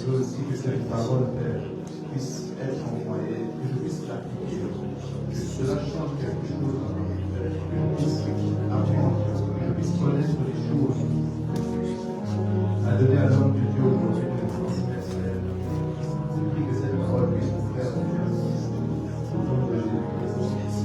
veux aussi que cette parole, Père, puisse être envoyée, que je puisse l'appliquer, que cela change quelque chose dans ma vie, Père, que je puisse apprendre, que je puisse connaître les choses que tu as donné à l'homme de Dieu aujourd'hui de les transmettre, Père. Je prie que cette parole puisse nous faire confiance au nom de Jésus-Christ.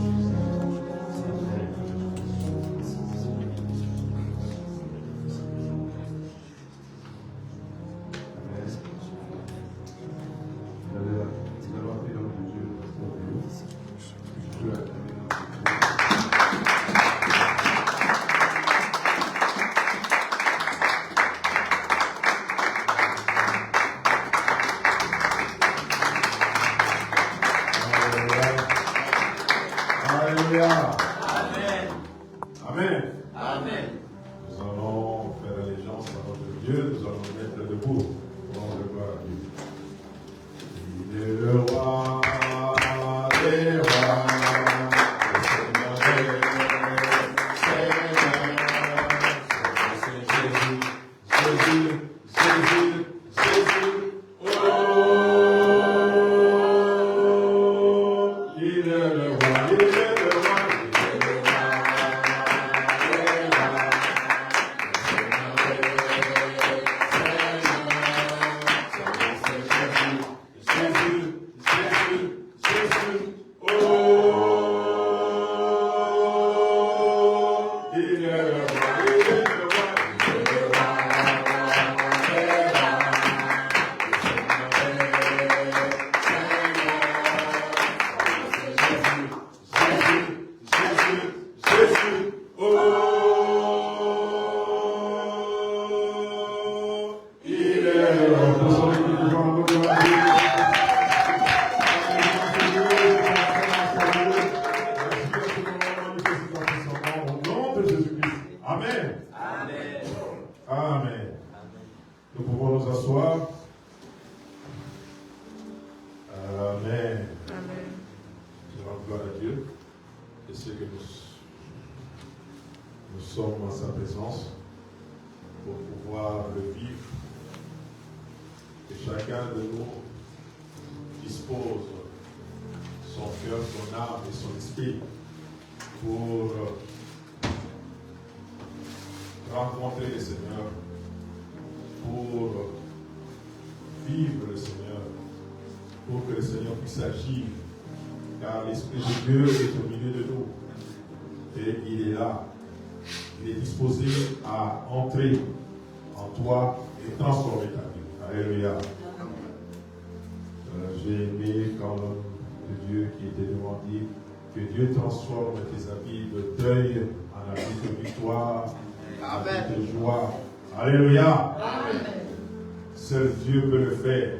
Rencontrer le Seigneur, pour vivre le Seigneur, pour que le Seigneur puisse agir, car l'Esprit de Dieu est au milieu de nous et il est là, il est disposé à entrer en toi et transformer ta vie. Alléluia. J'ai aimé quand l'homme de Dieu qui était devant dit que Dieu transforme tes habits de deuil en habits de victoire, en habits de joie. Alléluia. Amen. Seul Dieu peut le faire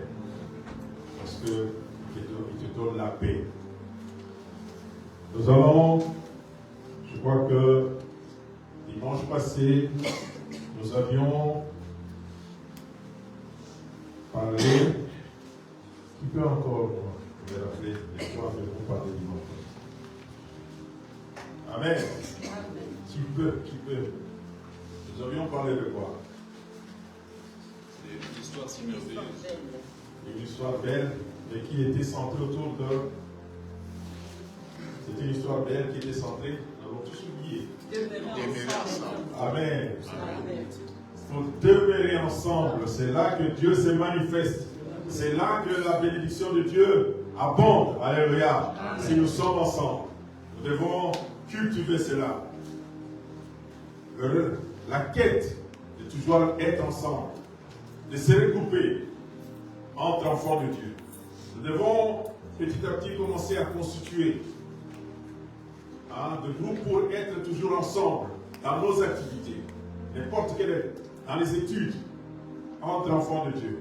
parce qu'il te donne la paix. Nous allons, je crois que dimanche passé, nous avions parlé. Qui peut encore me rappeler de quoi nous parler dimanche? Amen. Qui peut? Nous avions parlé de quoi? C'est une histoire si merveilleuse. Une histoire belle, mais qui était centrée autour de. C'était une histoire belle qui était centrée, nous avons tous oublié. Demeurer ensemble. Amen. Il faut demeurer ensemble. C'est là que Dieu se manifeste. C'est là que la bénédiction de Dieu abonde. Alléluia. Si nous sommes ensemble, nous devons cultiver cela. La quête de toujours être ensemble, de se regrouper entre enfants de Dieu. Nous devons petit à petit commencer à constituer de groupes pour être toujours ensemble dans nos activités, n'importe quelle, dans les études, entre enfants de Dieu.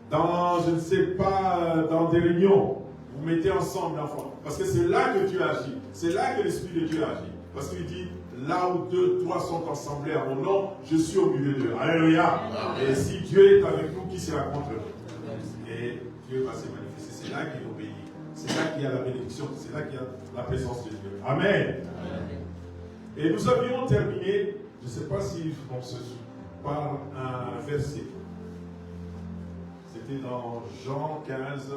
Dans, je ne sais pas, dans des réunions, vous mettez ensemble l'enfant. Parce que c'est là que Dieu agit. C'est là que l'Esprit de Dieu agit. Parce qu'il dit, là où 2, 3 sont assemblés à mon nom, je suis au milieu d'eux. Alléluia. Et si Dieu est avec nous, qui sera contre nous? Et Dieu va se manifester. C'est là qu'il obéit. C'est là qu'il y a la bénédiction. C'est là qu'il y a la présence de Dieu. Amen. Et nous avions terminé, je ne sais pas si on se parle un verset. c'était dans Jean 15.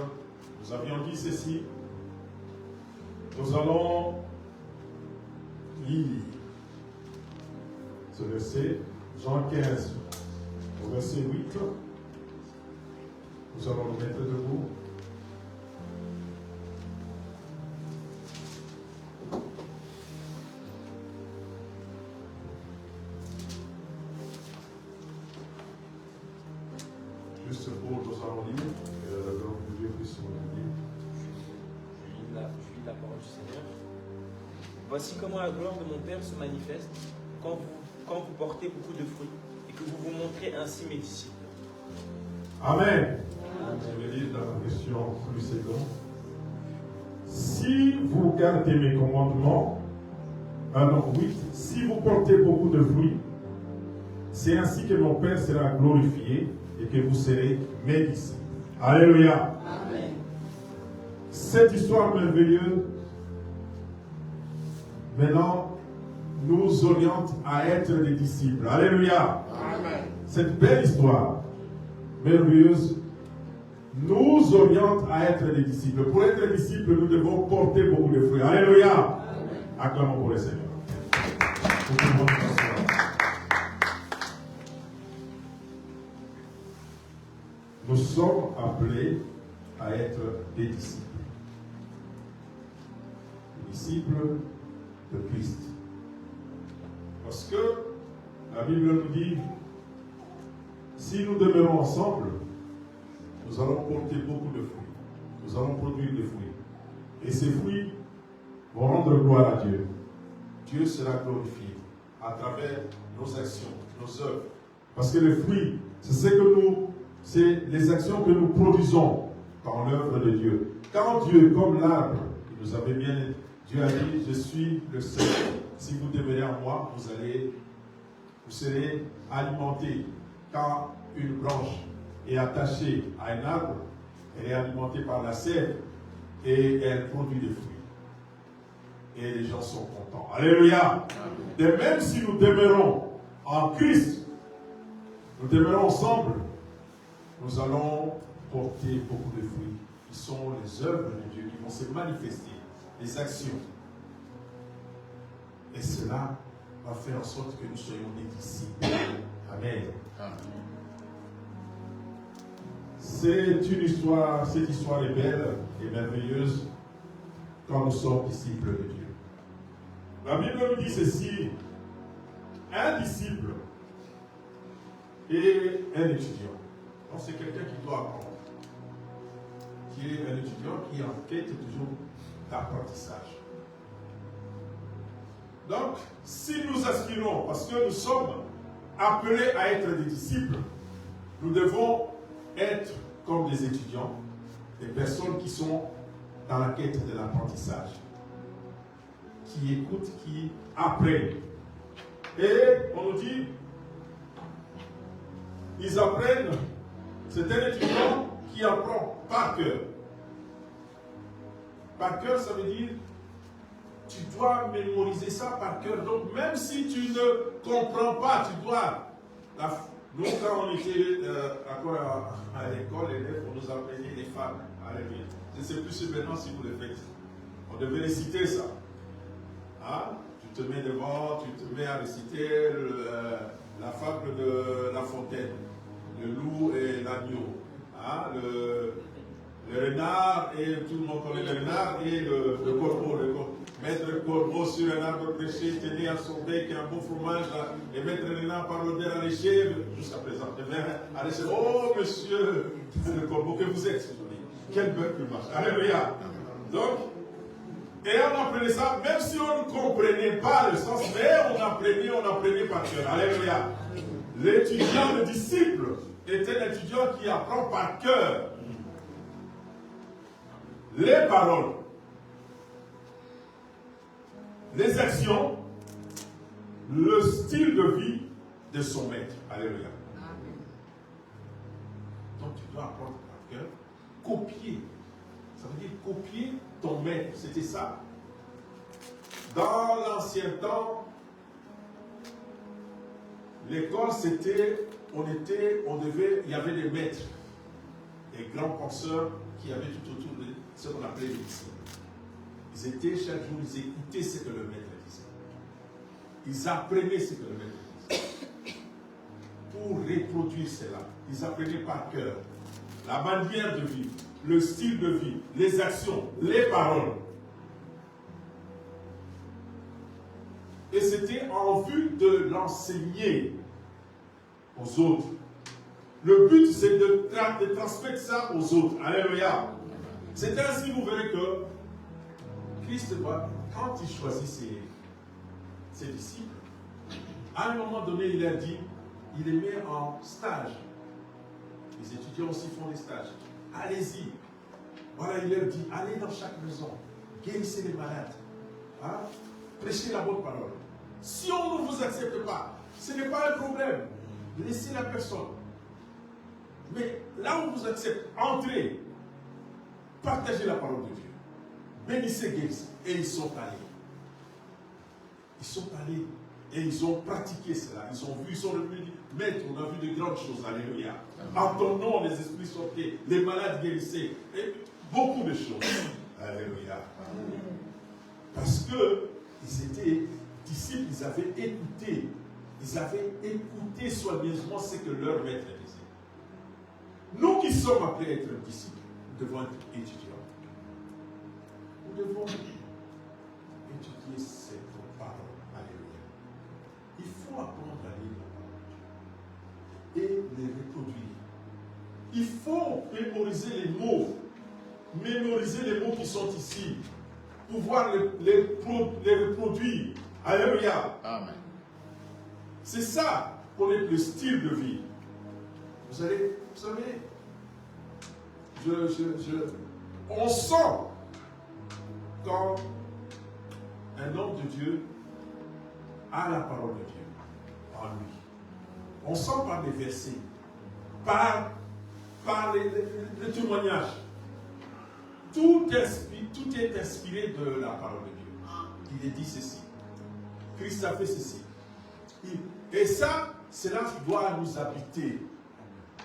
Nous avions dit ceci. Nous allons lire ce verset, Jean 15, au verset 8. Nous allons nous mettre debout. Juste pour nous allons lire, que la gloire de Dieu puisse nous lire. Je lis la parole du Seigneur. Voici comment la gloire de mon Père se manifeste quand vous portez beaucoup de fruits et que vous vous montrez ainsi mes disciples. Amen. Je vais lire dans la version plus seconde. Si vous gardez mes commandements, alors 8, si vous portez beaucoup de fruits, c'est ainsi que mon Père sera glorifié et que vous serez mes disciples. Alléluia. Amen. Cette histoire merveilleuse, maintenant, nous oriente à être des disciples. Alléluia. Amen. Cette belle histoire merveilleuse nous oriente à être des disciples. Pour être des disciples, nous devons porter beaucoup de fruits. Alléluia. Amen. Acclamons pour le Seigneur. Nous pouvons nous asseoir. Nous sommes appelés à être des disciples. Des disciples de Christ. Parce que la Bible nous dit, si nous demeurons ensemble, nous allons porter beaucoup de fruits. Nous allons produire des fruits. Et ces fruits vont rendre gloire à Dieu. Dieu sera glorifié à travers nos actions, nos œuvres. Parce que les fruits, c'est les actions que nous produisons par l'œuvre de Dieu. Quand Dieu, comme l'arbre, il nous avait bien dit, Dieu a dit, je suis le seul. Si vous demeurez en moi, vous serez alimentés. Quand une branche est attachée à un arbre, elle est alimentée par la sève et elle produit des fruits. Et les gens sont contents. Alléluia. Et même si nous demeurons en Christ, nous demeurons ensemble, nous allons porter beaucoup de fruits qui sont les œuvres de Dieu, qui vont se manifester, les actions. Et cela va faire en sorte que nous soyons des disciples. Amen. Cette histoire est belle et merveilleuse quand nous sommes disciples de Dieu. La Bible nous dit ceci, un disciple et un étudiant. Donc c'est quelqu'un qui doit apprendre, qui est un étudiant qui est en quête toujours d'apprentissage. Donc, si nous aspirons, parce que nous sommes appelés à être des disciples, nous devons être comme des étudiants, des personnes qui sont dans la quête de l'apprentissage, qui écoutent, qui apprennent. Et on nous dit, ils apprennent, c'est un étudiant qui apprend par cœur. Par cœur, ça veut dire, tu dois mémoriser ça par cœur. Donc, même si tu ne comprends pas, tu dois. Nous, quand on était encore à l'école, on nous apprenait les fables. Alléluia. Je ne sais plus si maintenant si vous le faites. On devait réciter ça. Hein? Tu te mets devant, tu te mets à réciter la fable de La Fontaine, le loup et l'agneau. Hein? Le renard, et tout le monde connaît le renard, et le corbeau. Mettre le corbeau sur un arbre prêché, tenir à son bec un bon fromage, là, et mettre le renard par l'odeur à l'échelle, jusqu'à présent. À l'échelle, oh monsieur le corbeau, que vous êtes aujourd'hui. Quel bel plumage. Alléluia. Donc, et on apprenait ça, même si on ne comprenait pas le sens, mais on apprenait par cœur. Alléluia. L'étudiant, le disciple, est un étudiant qui apprend par cœur les paroles, les actions, le style de vie de son maître. Alléluia. Donc tu dois apprendre par cœur, copier. Ça veut dire copier ton maître. C'était ça. Dans l'ancien temps, l'école c'était, il y avait des maîtres. des grands penseurs qui avaient tout autour de ce qu'on appelait les disciples. Ils étaient chaque jour, ils écoutaient ce que le maître disait. Ils apprenaient ce que le maître disait. Pour reproduire cela, ils apprenaient par cœur la manière de vivre, le style de vie, les actions, les paroles. Et c'était en vue de l'enseigner aux autres. Le but, c'est de transmettre ça aux autres. Alléluia. C'est ainsi, vous verrez que Christ, quand il choisit ses disciples, à un moment donné, il a dit, il les met en stage. Les étudiants aussi font des stages. Allez-y. Voilà, il leur dit, allez dans chaque maison, guérissez les malades, hein? Prêchez la bonne parole. Si on ne vous accepte pas, ce n'est pas un problème. Laissez la personne. Mais là où on vous accepte, entrez, partagez la parole de Dieu. Bénissez, guérissez. Et ils sont allés. Ils sont allés et ils ont pratiqué cela. Ils ont vu, ils sont revenus dire, Maître, on a vu de grandes choses. Alléluia. En ton nom, les esprits sortaient, les malades guérissaient. Et beaucoup de choses. Alléluia. Parce qu'ils étaient disciples, ils avaient écouté. Ils avaient écouté soigneusement ce que leur maître disait. Nous qui sommes appelés à être disciples, nous devons être étudiants. Nous devons étudier cette parole. Alléluia. Il faut apprendre à lire la parole et les reproduire. Il faut mémoriser les mots. Mémoriser les mots qui sont ici. Pouvoir les reproduire. Alléluia. Amen. C'est ça qu'on est le style de vie. Vous savez, on sent quand un homme de Dieu a la parole de Dieu en lui. On sent par les versets, par les témoignages. Tout est inspiré de la parole de Dieu. Il est dit ceci. Christ a fait ceci. Et ça, cela doit nous habiter.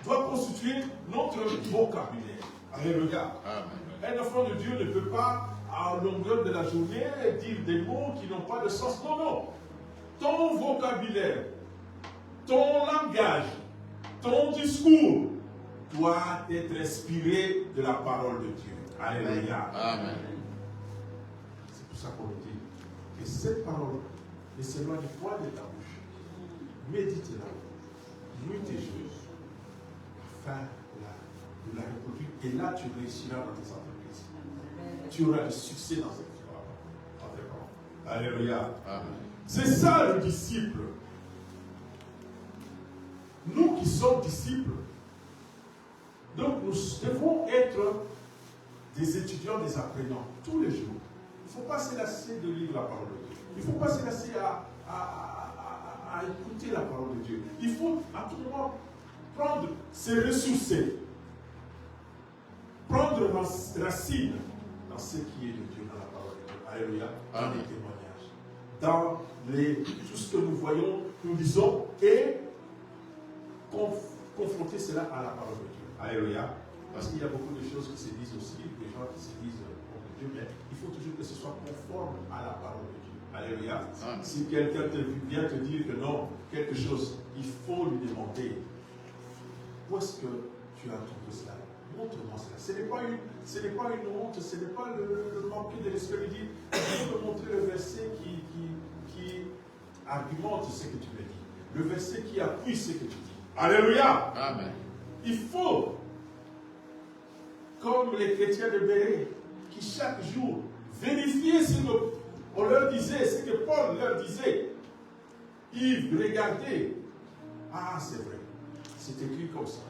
Doit constituer notre vocabulaire. Alléluia. Un enfant de Dieu ne peut pas, à longueur de la journée, dire des mots qui n'ont pas de sens. Non, non. Ton vocabulaire, ton langage, ton discours doit être inspiré de la parole de Dieu. Alléluia. Amen. C'est pour ça qu'on dit que cette parole ne s'éloigne point de ta bouche. Médite-la, nuit et jour, afin de la reproduire. Et là, tu réussiras dans tes entreprises. Tu auras du succès dans cette parole. Alléluia. Amen. C'est ça le disciple. Nous qui sommes disciples, donc nous devons être des étudiants, des apprenants, tous les jours. Il ne faut pas se lasser de lire la parole de Dieu. Il ne faut pas se lasser à écouter la parole de Dieu. Il faut à tout moment prendre, se ressourcer, prendre racine dans ce qui est de Dieu, dans la parole de Dieu. Alléluia. Dans les témoignages, dans tout ce que nous voyons, nous disons, et confronter cela à la parole de Dieu. Alléluia. Parce qu'il y a beaucoup de choses qui se disent aussi, des gens qui se disent contre Dieu, mais il faut toujours que ce soit conforme à la parole de Dieu. Alléluia. Si quelqu'un vient te dire que non, quelque chose, il faut lui demander où est-ce que tu as trouvé cela. Montre-moi cela. Ce n'est pas une honte, ce n'est pas le manquer de l'esprit de dire, il faut te montrer le verset qui argumente ce que tu me dis. Le verset qui appuie ce que tu dis. Alléluia. Amen. Il faut, comme les chrétiens de Béret, qui chaque jour vérifiaient ce qu'on leur disait, ce que Paul leur disait. Ils regardaient. Ah, c'est vrai. C'est écrit comme ça.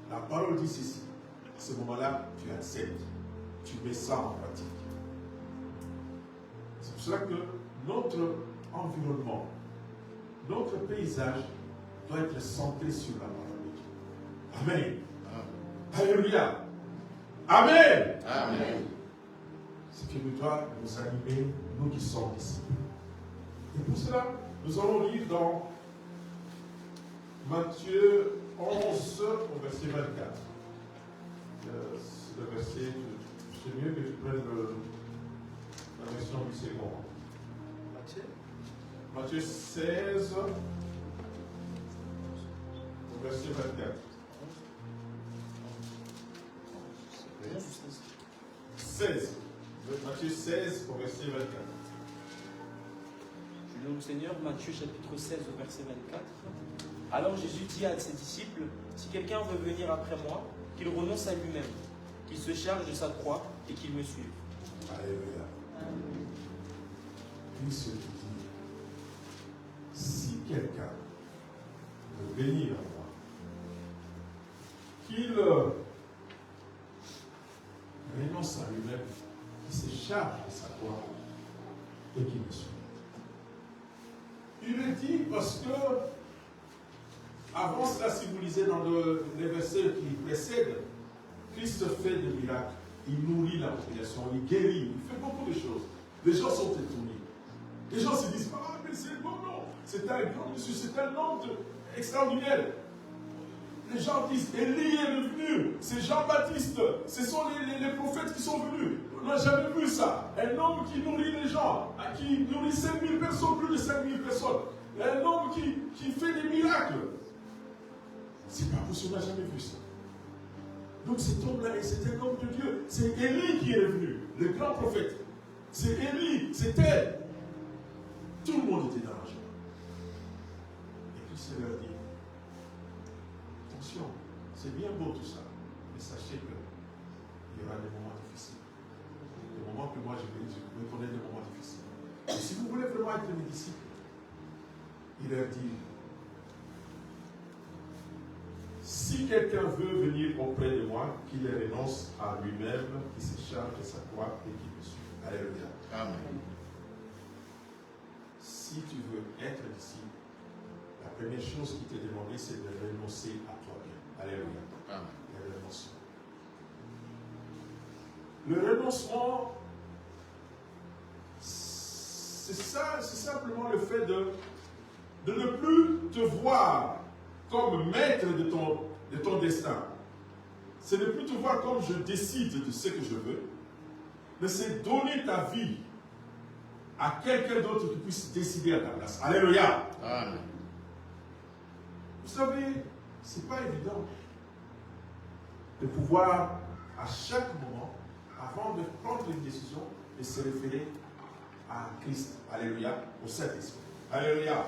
La parole dit ceci. À ce moment-là, tu acceptes. Tu mets ça en pratique. C'est pour cela que notre environnement, notre paysage doit être centré sur la parole de Dieu. Amen. Alléluia. Amen. Amen. Ce qui doit nous animer, nous qui sommes disciples. Et pour cela, nous allons lire dans Matthieu 11, au verset 24. C'est mieux que tu prennes la version du second. Matthieu 16, au verset 24. 16. Matthieu 16, au verset 24. Je loue le Seigneur, Matthieu chapitre 16, au verset 24. Alors Jésus dit à ses disciples, si quelqu'un veut venir après moi, qu'il renonce à lui-même, qu'il se charge de sa croix et qu'il me suive. Alléluia. Christ te dit, si quelqu'un veut venir à moi, qu'il renonce à lui-même, qu'il se charge de sa croix et qu'il me suive. Il le dit parce que, avant cela, si vous lisez dans les versets qui précèdent, Christ fait des miracles, il nourrit la population, il guérit, il fait beaucoup de choses. Les gens sont étonnés. Les gens se disent, ah, mais c'est bon, non, c'est un grand monsieur, c'est un homme extraordinaire. Les gens disent, Élie est venu, c'est Jean-Baptiste, ce sont les prophètes qui sont venus. On n'a jamais vu ça. Un homme qui nourrit les gens, qui nourrit 5000 personnes, plus de 5000 personnes. Un homme qui fait des miracles. C'est pas possible, on n'a jamais vu ça. Donc cet homme-là, c'est un homme de Dieu. C'est Élie qui est venu, le grand prophète. C'est Élie, c'est elle. Tout le monde était dans la joie. Et puis c'est leur dit, attention, c'est bien beau tout ça, mais sachez qu'il y aura des moments difficiles. Des moments que moi je vais connaître des moments difficiles. Et si vous voulez vraiment être mes disciples, il leur dit, si quelqu'un veut venir auprès de moi, qu'il renonce à lui-même, qu'il se charge de sa croix et qu'il me suive. Alléluia. Amen. Si tu veux être disciple, la première chose qui t'est demandée, c'est de renoncer à toi-même. Alléluia. Amen. Le renoncement. Le renoncement, c'est simplement le fait de ne plus te voir comme maître de ton destin. C'est ne plus te voir comme je décide de ce que je veux, mais c'est donner ta vie à quelqu'un d'autre qui puisse décider à ta place. Alléluia. Amen. Vous savez, ce n'est pas évident de pouvoir, à chaque moment, avant de prendre une décision, de se référer à Christ. Alléluia. Au Saint-Esprit. Alléluia.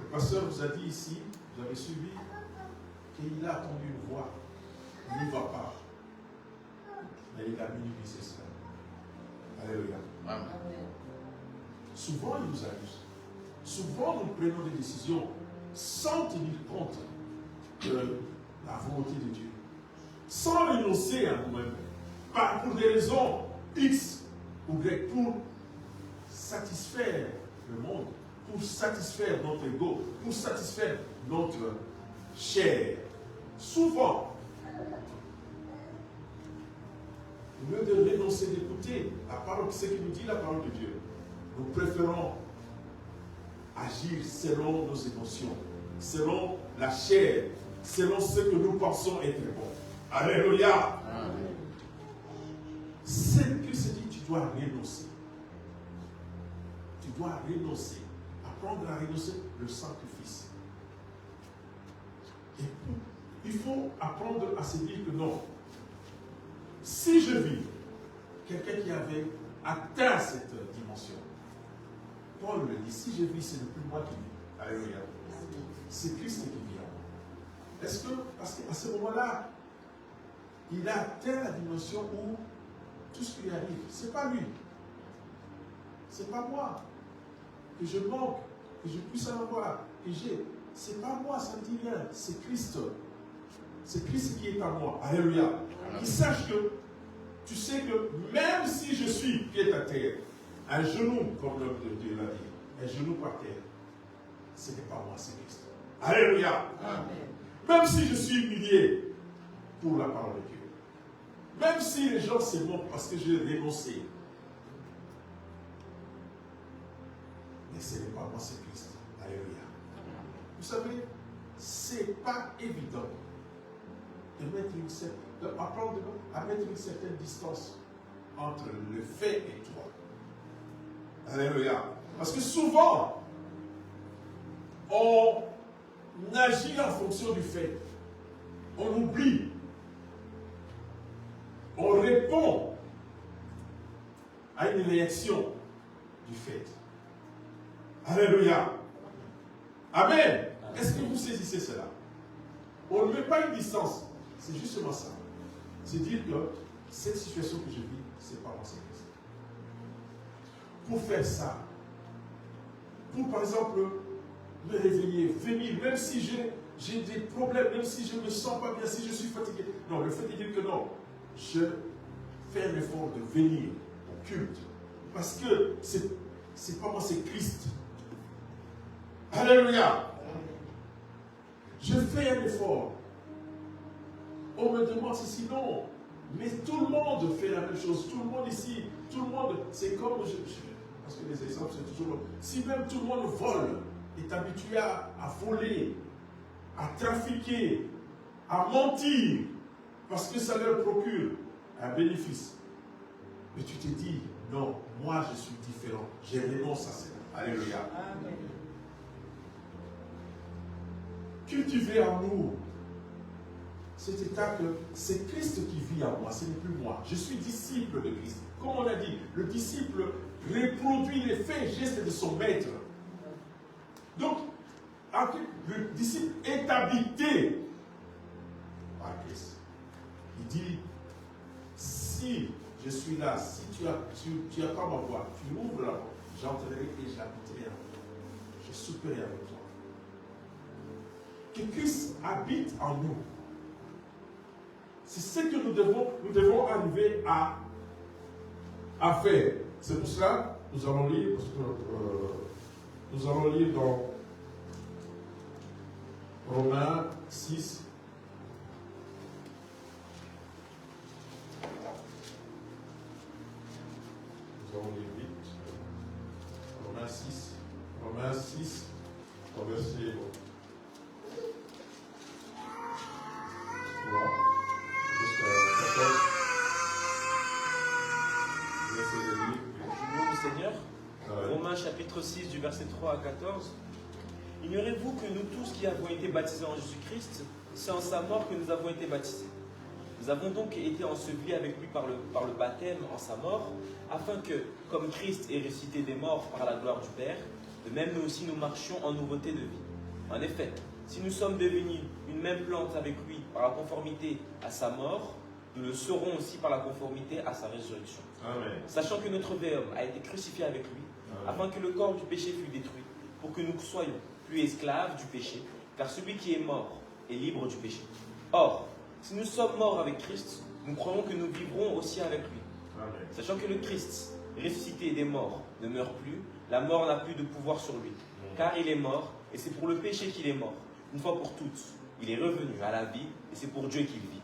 Le pasteur vous a dit ici, vous avez suivi, qu'il a attendu une voix. Il n'y va pas. Mais il a minimisé cela. Alléluia. Amen. Souvent, il nous abuse. Souvent, nous prenons des décisions sans tenir compte de la volonté de Dieu. Sans renoncer à nous-mêmes. Pas pour des raisons X ou Y, pour satisfaire le monde, pour satisfaire notre ego, pour satisfaire notre chair. Souvent, au lieu de renoncer d'écouter la parole, ce que nous dit la parole de Dieu, nous préférons agir selon nos émotions, selon la chair, selon ce que nous pensons être bon. Alléluia. Amen. C'est que se dit, tu dois renoncer. Tu dois renoncer. Apprendre à renoncer le sacrifice. Et il faut apprendre à se dire que non. Si je vis, quelqu'un qui avait atteint cette dimension, Paul le dit, si je vis, ce n'est plus moi qui vis. Alléluia. C'est Christ qui vit en moi. Est-ce que, parce qu'à ce moment-là, il a atteint la dimension où tout ce qui lui arrive, ce n'est pas lui. Ce n'est pas moi. Que je manque, que je puisse en avoir, que j'ai. Ce n'est pas moi, ça ne dit rien. C'est Christ. C'est Christ qui est en moi. Alléluia. Qu'il sache que, tu sais que même si je suis pied à terre, un genou, comme l'homme de Dieu l'a dit, un genou par terre, ce n'est pas moi, c'est Christ. Alléluia. Amen. Même si je suis humilié pour la parole de Dieu, même si les gens se moquent parce que j'ai renoncé, mais ce n'est pas moi, c'est Christ. Alléluia. Vous savez, ce n'est pas évident apprendre à mettre une certaine distance entre le fait et toi. Alléluia. Parce que souvent, on agit en fonction du fait. On oublie. On répond à une réaction du fait. Alléluia. Amen. Est-ce que vous saisissez cela? On ne met pas une distance. C'est justement ça. C'est dire que cette situation que je vis, c'est pas moi, c'est Christ. Pour faire ça, pour par exemple me réveiller, venir, même si j'ai des problèmes, même si je ne me sens pas bien, si je suis fatigué. Non, le fait de dire que non, je fais un effort de venir au culte. Parce que c'est pas moi, c'est Christ. Alléluia. Je fais un effort. On me demande si sinon, mais tout le monde fait la même chose. Tout le monde ici, tout le monde, c'est comme, parce que les exemples c'est toujours, si même tout le monde vole, est habitué à voler, à trafiquer, à mentir, parce que ça leur procure un bénéfice. Mais tu te dis, non, moi je suis différent, j'ai renonce à cela. Alléluia. Amen. Cultiver en nous cet état que c'est Christ qui vit en moi, ce n'est plus moi. Je suis disciple de Christ. Comme on a dit, le disciple reproduit les faits et gestes de son maître. Donc, le disciple est habité par Christ. Il dit, si je suis là, si tu as pas ma voix, tu ouvres la porte, j'entrerai et j'habiterai avec toi. Je souperai avec toi. Que Christ habite en nous. C'est ce que nous devons arriver à faire. C'est pour cela que nous allons lire, dans Romains 6. Nous allons lire vite. Romains 6, au verset 3 jusqu'à 14. Je vais essayer de lire. Du nom du Seigneur. Romains chapitre 6 du verset 3 à 14. Ignorez-vous que nous tous qui avons été baptisés en Jésus-Christ, c'est en sa mort que nous avons été baptisés. Nous avons donc été ensevelis avec lui par le baptême en sa mort, afin que, comme Christ est ressuscité des morts par la gloire du Père, de même nous aussi nous marchions en nouveauté de vie. En effet, si nous sommes devenus une même plante avec lui par la conformité à sa mort, nous le serons aussi par la conformité à sa résurrection. Amen. Sachant que notre vieil homme a été crucifié avec lui, afin que le corps du péché fût détruit, pour que nous soyons plus esclaves du péché, car celui qui est mort est libre du péché. Or, si nous sommes morts avec Christ, nous croyons que nous vivrons aussi avec lui. Amen. Sachant que le Christ, ressuscité des morts, ne meurt plus, la mort n'a plus de pouvoir sur lui. Car il est mort, et c'est pour le péché qu'il est mort. Une fois pour toutes, il est revenu à la vie, et c'est pour Dieu qu'il vit.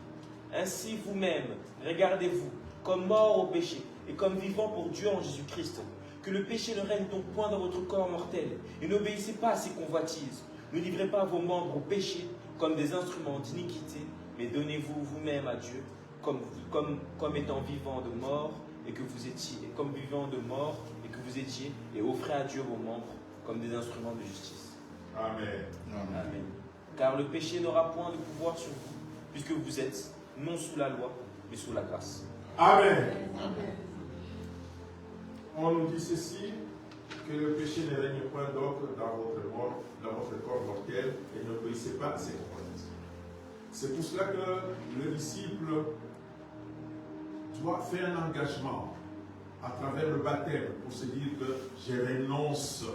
Ainsi vous-même, regardez-vous comme morts au péché, et comme vivants pour Dieu en Jésus-Christ. Que le péché ne règne donc point dans votre corps mortel, et n'obéissez pas à ses convoitises. Ne livrez pas vos membres au péché comme des instruments d'iniquité, mais donnez-vous vous-même à Dieu comme étant vivants de mort, et que vous étiez, comme vivants de mort, et que vous étiez, et offrez à Dieu vos membres comme des instruments de justice. Amen. Amen. Car le péché n'aura point de pouvoir sur vous, puisque vous êtes non sous la loi, mais sous la grâce. Amen. On nous dit ceci, que le péché ne règne point donc dans votre corps mortel, et n'obéissez pas à ses convoitises. C'est pour cela que le disciple doit faire un engagement à travers le baptême pour se dire que je renonce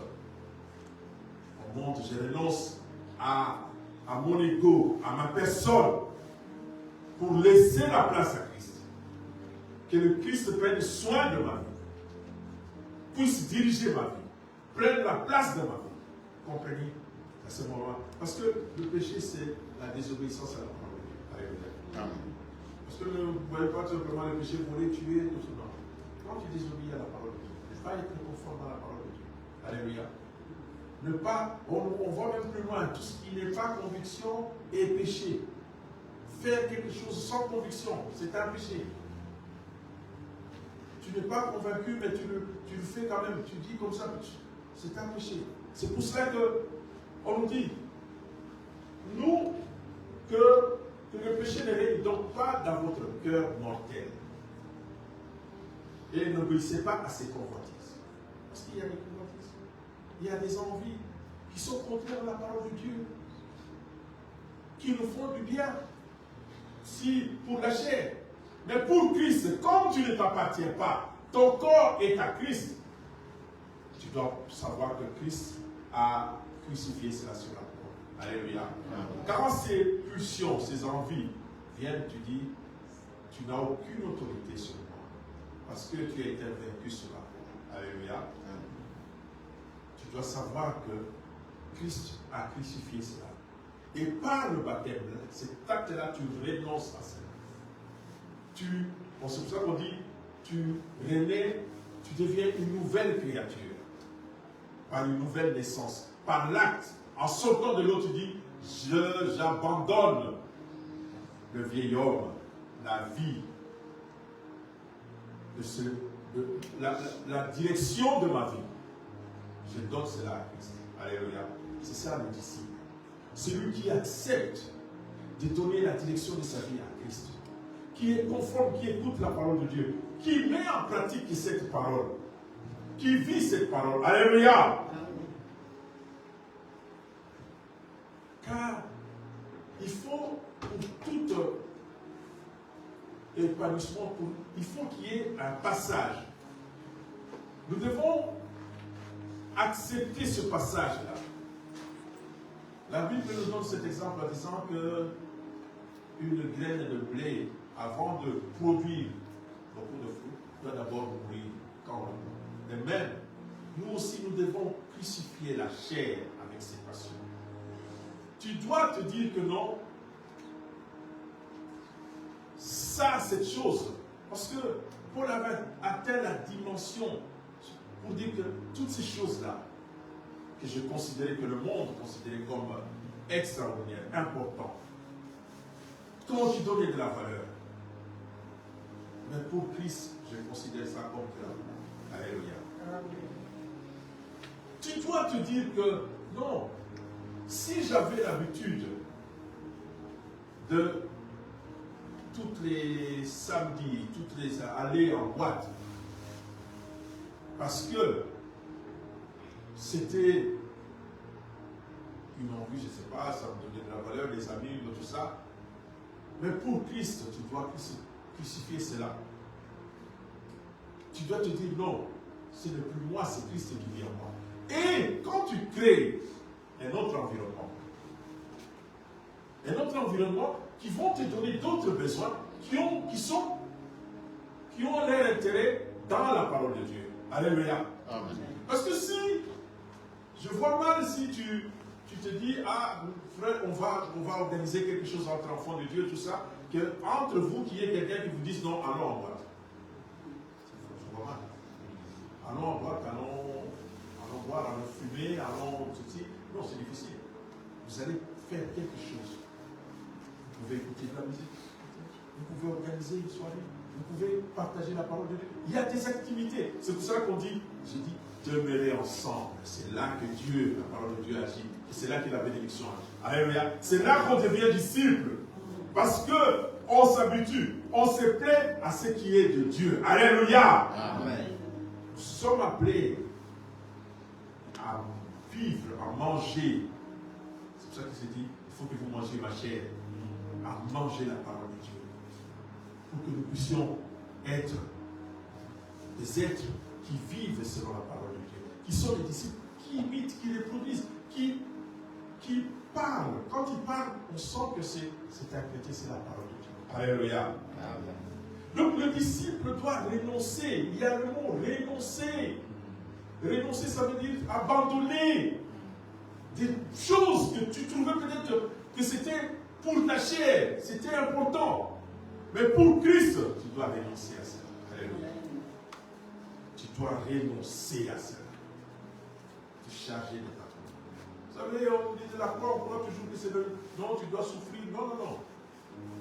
au monde, je renonce à mon ego, à ma personne, pour laisser la place à Christ. Que le Christ prenne soin de ma vie, puisse diriger ma vie, prenne la place de ma vie. Comprenez à ce moment-là. Parce que le péché, c'est la désobéissance à la parole de Dieu. Alléluia. Parce que ne vous voyez pas simplement le péché, voler, tuer, tout cela. Quand tu désobéis à la parole de Dieu, ne pas être conforme à la parole de Dieu. Alléluia. Ne pas, on voit même plus loin, tout ce qui n'est pas conviction est péché. faire quelque chose sans conviction, c'est un péché. Tu n'es pas convaincu, mais tu le fais quand même. Tu dis comme ça, c'est un péché. C'est pour cela qu'on nous dit, nous, que le péché ne règne donc pas dans votre cœur mortel. Et n'obéissez pas à ces convoitises. Parce qu'il y a des convoitises. Il y a des envies qui sont contraires à la parole de Dieu. Qui nous font du bien. Si pour la chair. Mais pour Christ, comme tu ne t'appartiens pas, ton corps est à Christ. Tu dois savoir que Christ a crucifié cela sur la croix. Alléluia. Quand ces pulsions, ces envies viennent, tu dis, tu n'as aucune autorité sur moi. Parce que tu as été vaincu sur la croix. Alléluia. Tu dois savoir que Christ a crucifié cela. Et par le baptême, cet acte-là, tu renonces à cela. C'est pour ça qu'on dit, tu renais, tu deviens une nouvelle créature. Par une nouvelle naissance. Par l'acte. En sortant de l'eau, tu dis, j'abandonne le vieil homme, la vie, la direction de ma vie. Je donne cela à Christ. Alléluia. C'est ça le disciple. Celui qui accepte de donner la direction de sa vie à Christ. Qui est conforme, qui écoute la parole de Dieu. Qui met en pratique cette parole. Qui vit cette parole. Alléluia. Car il faut pour tout épanouissement, il faut qu'il y ait un passage. Nous devons accepter ce passage-là. La Bible nous donne cet exemple en disant que une graine de blé, avant de produire beaucoup de fruits, doit d'abord mourir quand même. De même, nous aussi, nous devons crucifier la chair avec ses passions. Tu dois te dire que non, ça, cette chose, parce que Paul avait atteint la dimension pour dire que toutes ces choses-là, que je considérais, que le monde considérait comme extraordinaire, important, comment tu donnais de la valeur. Mais pour Christ, je considère ça comme de la valeur. Alléluia. Tu dois te dire que non, si j'avais l'habitude de tous les samedis, aller en boîte, parce que c'était une envie, je ne sais pas, ça me donnait de la valeur, les amis, tout ça. Mais pour Christ, tu dois crucifier cela. Tu dois te dire non, ce n'est plus moi, c'est Christ qui vit en moi. Et quand tu crées un autre environnement qui vont te donner d'autres besoins qui ont leur intérêt dans la parole de Dieu. Alléluia. Amen. Parce que si, je vois mal si tu te dis, ah, frère, on va organiser quelque chose entre enfants de Dieu, tout ça, que entre vous, qu'il y ait quelqu'un qui vous dise non, allons en boîte. Je vois mal. Allons en boîte, allons boire, allons fumer, allons tout ça. Non, c'est difficile. Vous allez faire quelque chose. Vous pouvez écouter de la musique. Vous pouvez organiser une soirée. Vous pouvez partager la parole de Dieu. Il y a des activités. C'est pour ça qu'on dit, j'ai dit, demeurer ensemble. C'est là que Dieu, la parole de Dieu agit. Et c'est là que la bénédiction agit. Alléluia. C'est là qu'on devient disciple. Parce qu'on s'habitue. On se plaît à ce qui est de Dieu. Alléluia. Amen. Nous sommes appelés à vivre, à manger. C'est pour ça qu'il s'est dit, il faut que vous mangez ma chair. À manger la parole de Dieu. Pour que nous puissions être des êtres qui vivent selon la parole de Dieu, qui sont des disciples, qui imitent, qui reproduisent, qui parlent. Quand ils parlent, on sent que c'est un chrétien, c'est la parole de Dieu. Alléluia. Donc le disciple doit renoncer. Il y a le mot renoncer. Renoncer, ça veut dire abandonner des choses que tu trouvais peut-être que c'était pour ta chair, c'était important. Mais pour Christ, tu dois renoncer à cela. Alléluia. Tu dois renoncer à cela. Te charger de ta croix. Vous savez, on dit de la croix, on croit toujours que c'est le... Non, tu dois souffrir. Non, non, non.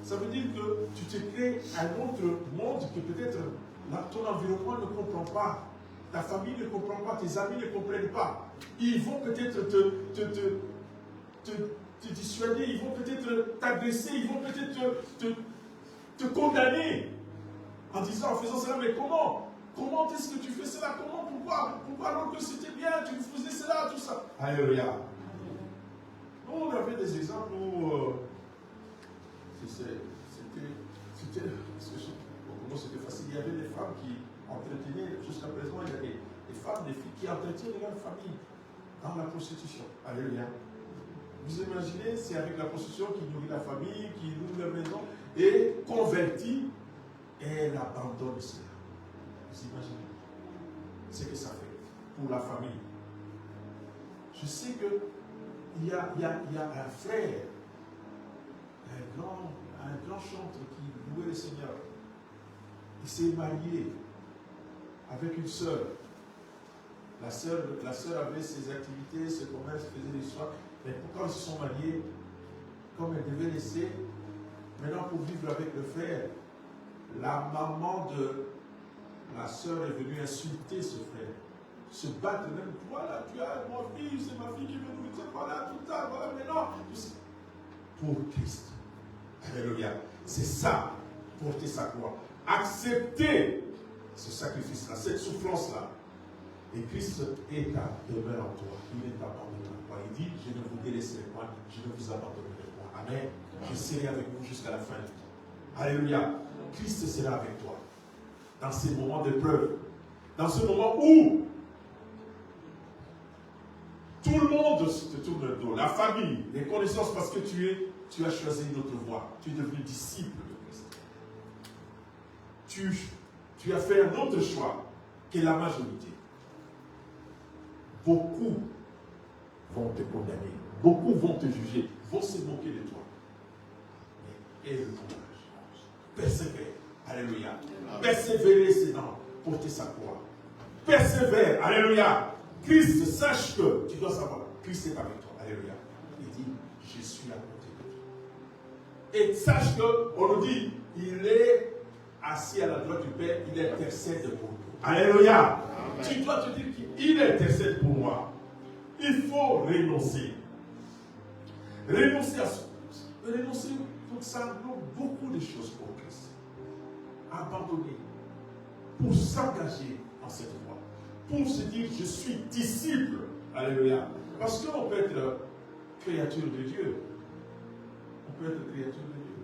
Ça veut dire que tu te crées un autre monde que peut-être ton environnement ne comprend pas. Ta famille ne comprend pas, tes amis ne comprennent pas. Ils vont peut-être te dissuader, ils vont peut-être t'agresser, ils vont peut-être te condamner en disant, en faisant cela, mais comment est-ce que tu fais cela? Pourquoi alors que c'était bien, tu faisais cela, tout ça? Alléluia. Nous, on avait des exemples où c'était facile. Il y avait des femmes qui entretenaient, jusqu'à présent, il y a des femmes, des filles qui entretiennent leur famille dans la prostitution. Alléluia. Vous imaginez, c'est avec la prostitution qui nourrit la famille, qui nourrit la maison, et convertie, elle abandonne cela. Vous imaginez ce que ça fait pour la famille. Je sais qu'il y a un frère, un grand chantre qui louait le Seigneur. Il s'est marié avec une sœur. La sœur avait ses activités, ses commerces, faisait des soins. Mais quand ils se sont mariés, comme elle devait laisser, maintenant pour vivre avec le frère, la maman de la sœur est venue insulter ce frère. Se battre même. Voilà, tu as mon fils, c'est ma fille qui veut nous dire, voilà, tout ça, voilà, maintenant. Pour Christ. Alléluia. C'est ça, porter sa croix. Accepter ce sacrifice-là, cette souffrance-là. Et Christ est à demeure en toi. Il est abandonné en toi. Il dit, je ne vous délaisserai pas, je ne vous abandonnerai pas. Amen. Je serai avec vous jusqu'à la fin du temps. Alléluia. Christ sera avec toi. Dans ces moments d'épreuve. Dans ce moment où tout le monde te tourne le dos. La famille, les connaissances, parce que tu as choisi une autre voie. Tu es devenu disciple de Christ. Tu as fait un autre choix que la majorité. Beaucoup vont te condamner. Beaucoup vont te juger. Vont se moquer de toi. Mais aie le courage. Persévère. Alléluia. Persévérer, c'est dans porter sa croix. Persévère. Alléluia. Christ, sache que tu dois savoir. Christ est avec toi. Alléluia. Il dit, je suis à côté de toi. Et sache qu'on nous dit, il est assis à la droite du Père, il intercède pour nous. Alléluia. Amen. Tu dois te dire qu'il intercède pour moi. Il faut renoncer. Renoncer à ce. Renoncer, donc ça englobe beaucoup de choses pour Christ. Abandonner. Pour s'engager dans cette voie. Pour se dire, je suis disciple. Alléluia. Parce qu'on peut être créature de Dieu. On peut être créature de Dieu.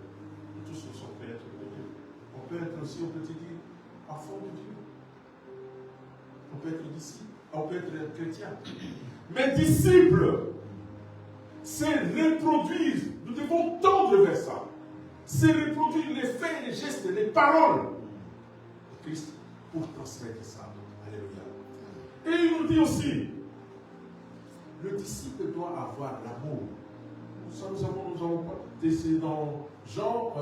Nous tous nous sommes créatures de Dieu. On peut être aussi, on peut te dire, enfant de Dieu. On peut être disciple. On peut être chrétien. Mais disciple, c'est reproduire. Nous devons tendre vers ça. C'est reproduire les faits, les gestes, les paroles de Christ pour transmettre ça. Alléluia. Et il nous dit aussi, le disciple doit avoir l'amour. Ça, nous avons c'est dans Jean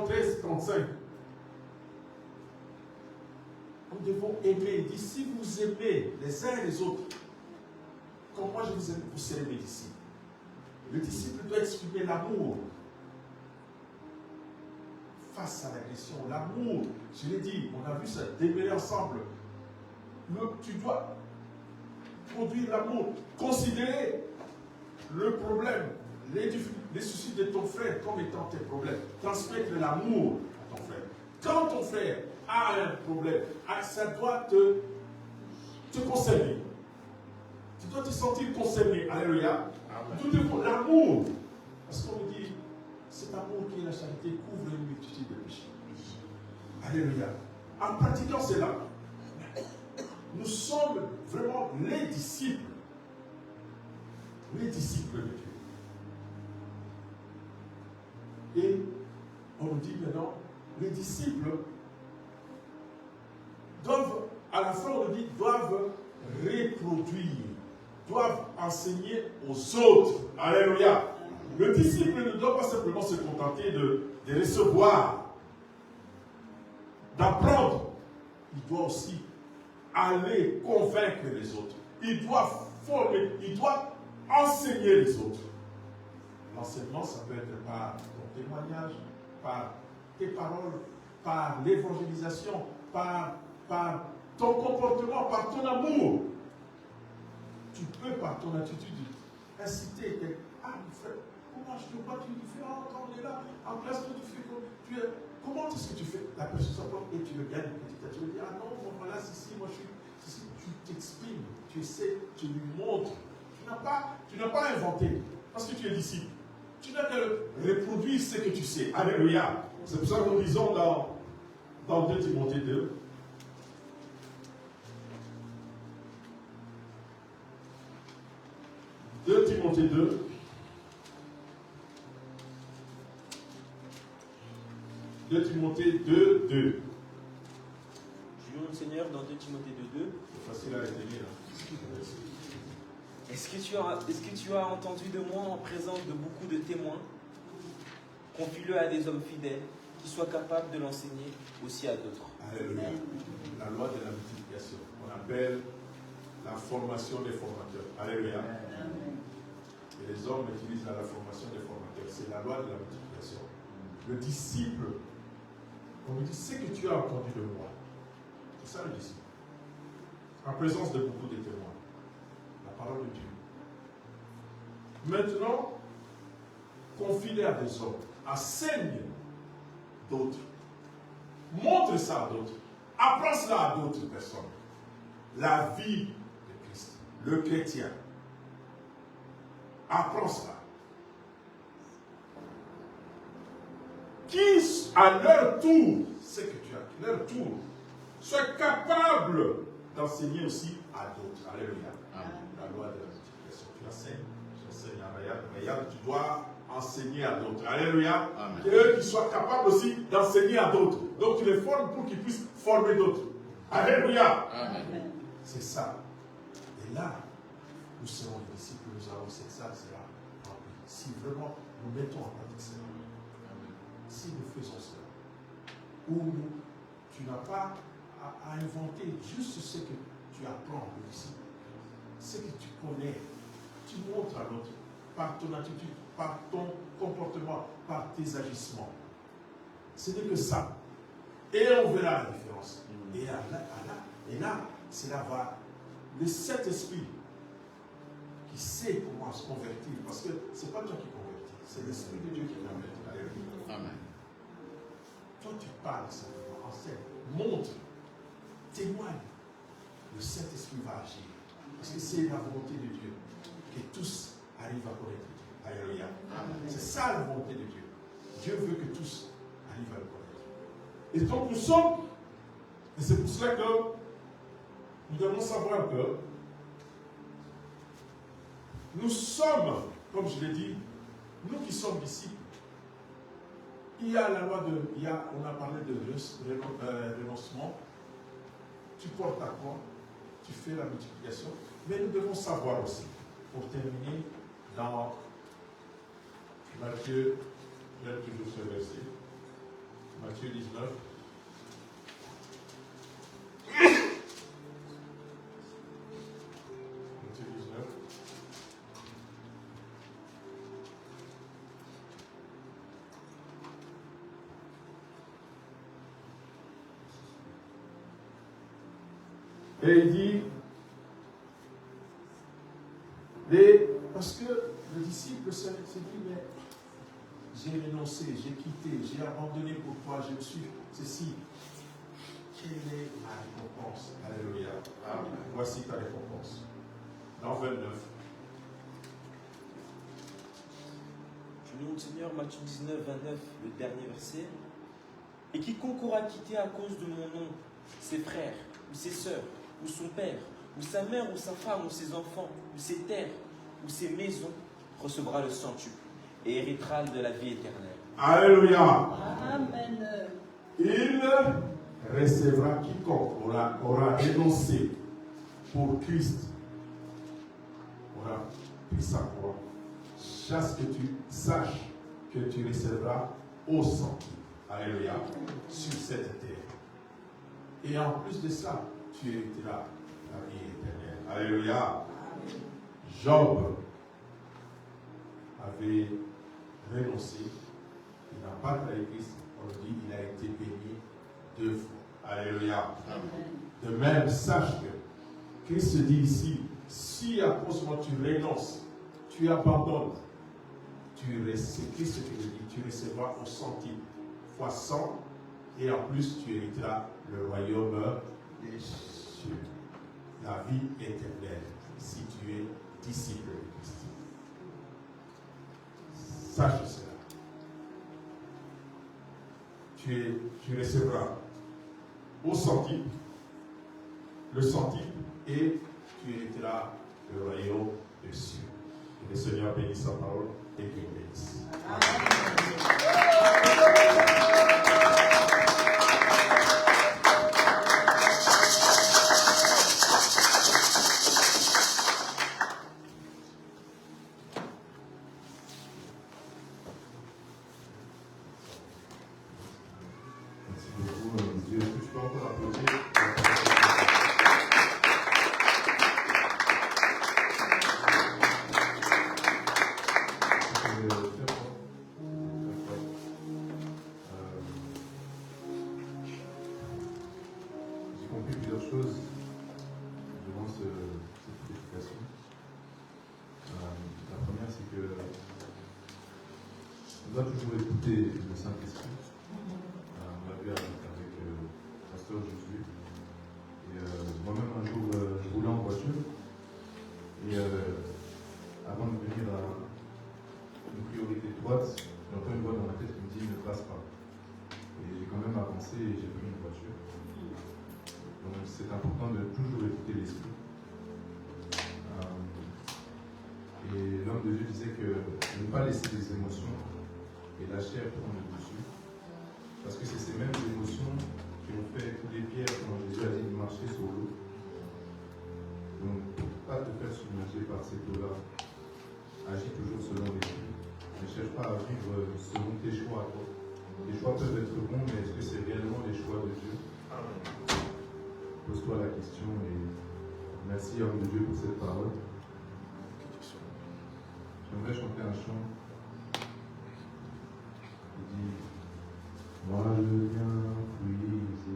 13, 35. Nous devons aimer. Il dit, si vous aimez les uns et les autres, comme moi je vous aime, vous serez mes disciples. Le disciple doit exprimer l'amour face à l'agression. L'amour, je l'ai dit, on a vu ça, d'aimer ensemble. Tu dois produire l'amour. Considérer le problème, les soucis de ton frère comme étant tes problèmes. Transmettre l'amour à ton frère. Quand ton frère a un problème, ça doit te concerner. Tu dois te sentir concerné. Alléluia. Tout est pour l'amour. Parce qu'on nous dit, cet amour qui est la charité couvre une multitude de péchés. Alléluia. En pratiquant cela, nous sommes vraiment les disciples. Les disciples de Dieu. Et on nous dit maintenant, les disciples doivent, à la fin on nous dit, doivent reproduire, doivent enseigner aux autres. Alléluia. Le disciple ne doit pas simplement se contenter de recevoir, d'apprendre. Il doit aussi aller convaincre les autres. Il doit former, il doit enseigner les autres. L'enseignement, ça peut être par ton témoignage, par tes paroles, par l'évangélisation, par ton comportement, par ton amour. Tu peux, par ton attitude, inciter quelqu'un. Ah, frère, comment je te vois, tu fais, quand on est là, en classe, toi, tu fais comme. Comment est-ce que tu fais? La personne s'approche et tu le gagnes petit à petit. Tu lui dis, ah non, bon, voilà, c'est ici, moi je suis. Ici. Tu t'exprimes, tu essaies, tu lui montres. Tu n'as pas inventé, parce que tu es disciple. Tu n'as que reproduire ce que tu sais. Alléluia. C'est pour ça que nous lisons dans 2 Timothée 2. Timothée 2. Timothée 2, 2. Je lui demande, Seigneur, dans 2 Timothée 2, 2. C'est facile à retenir. Est-ce que tu as entendu de moi en présence de beaucoup de témoins? Confie-le à des hommes fidèles qui soient capables de l'enseigner aussi à d'autres. Alléluia. La loi de la multiplication. On appelle la formation des formateurs. Alléluia. Et les hommes utilisent la formation des formateurs. C'est la loi de la multiplication. Le disciple, on me dit, c'est que tu as entendu de moi. C'est ça le disciple. En présence de beaucoup de témoins. La parole de Dieu. Maintenant, confie-les à des hommes. Enseigne d'autres. Montre ça à d'autres. Apprends cela à d'autres personnes. La vie de Christ. Le chrétien. Apprends cela. Qui, à leur tour, c'est que tu as, leur tour, soient capables d'enseigner aussi à d'autres. Alléluia. La loi de la multiplication. Tu enseignes, j'enseigne à Rayad, tu dois enseigner à d'autres. Alléluia. Eux qui soient capables aussi d'enseigner à d'autres. Donc tu les formes pour qu'ils puissent former d'autres. Alléluia. Amen. C'est ça. Et là, nous serons les disciples, nous avons cette salle, sera remplie. Si vraiment nous mettons en pratique cela. Si nous faisons cela. Ou tu n'as pas à inventer juste ce que tu apprends au disciple. Ce que tu connais. Tu montres à l'autre par ton attitude, par ton comportement, par tes agissements. Ce n'est que ça. Et on verra la différence. Et là, cela va. Le Saint-Esprit qui sait comment se convertir, parce que ce n'est pas toi qui convertis, c'est l'Esprit de Dieu qui convertit. Alléluia. Amen. Toi, tu parles simplement, enseigne, montre, témoigne. Le Saint-Esprit va agir. Parce que c'est la volonté de Dieu que tous arrivent à connaître Dieu. Alléluia. C'est ça la volonté de Dieu. Dieu veut que tous arrivent à le connaître. Et donc nous sommes, et c'est pour cela que nous devons savoir que nous sommes, comme je l'ai dit, nous qui sommes disciples, il y a la loi de, on a parlé de renoncement, tu portes ta croix, tu fais la multiplication, mais nous devons savoir aussi, pour terminer, dans Matthieu, j'aime toujours ce verset, Matthieu 19. Matthieu 19. Et il dit, parce que le disciple s'est dit, mais j'ai renoncé, j'ai quitté, j'ai abandonné pour toi, je me suis ceci. Quelle est ma récompense? Alléluia. Amen. Voici ta récompense. Dans 29. Je nous Seigneur, Matthieu 19, 29, le dernier verset. Et quiconque aura quitté à cause de mon nom ses frères, ou ses sœurs, ou son père, ou sa mère, ou sa femme, ou ses enfants, ou ses terres, ou ses maisons, recevra le centuple et héritera de la vie éternelle. Alléluia. Amen. Il recevra quiconque aura renoncé pour Christ, aura pris sa croix. Sache que tu recevras au centuple. Alléluia. Sur cette terre. Et en plus de ça, tu hériteras la vie éternelle. Alléluia. Job avait renoncé, il n'a pas trahi Christ, on dit il a été béni 2 fois. Alléluia. De même, sache que Christ dit ici, si à cause de moi tu renonces, tu abandonnes, c'est Christ qui le dit, tu recevras au centime, fois 100, et en plus tu hériteras le royaume des cieux, la vie éternelle, si tu es disciple de Christ. Sache cela. Tu recevras au centime, le centime, et tu hériteras le royaume des cieux. Que le Seigneur bénisse sa parole et qu'il bénisse. Merci beaucoup, Dieu. Est-ce que je peux encore applaudir? J'ai compris plusieurs choses durant cette prédication. La première, c'est que on doit toujours écouter le Saint-Esprit. On l'a vu avec Pasteur Josué. Et moi-même, un jour, je roulais en voiture. Et avant de venir à une priorité droite, j'entends une voix dans ma tête qui me dit ne passe pas. Et j'ai quand même avancé et j'ai pris une voiture. Donc c'est important de toujours écouter l'esprit. Et l'homme de Dieu disait que de ne pas laisser les émotions et la chair prendre le dessus. Parce que c'est ces mêmes émotions qui ont fait couler Pierre quand Jésus a dit de marcher sur l'eau. Donc, pour ne pas te faire submerger par cette eau-là, agis toujours selon l'esprit. Ne cherche pas à vivre selon tes choix à toi. Les choix peuvent être bons, mais est-ce que c'est réellement les choix de Dieu? Pose-toi la question et merci homme de Dieu pour cette parole. J'aimerais chanter un chant qui dit moi je viens puiser,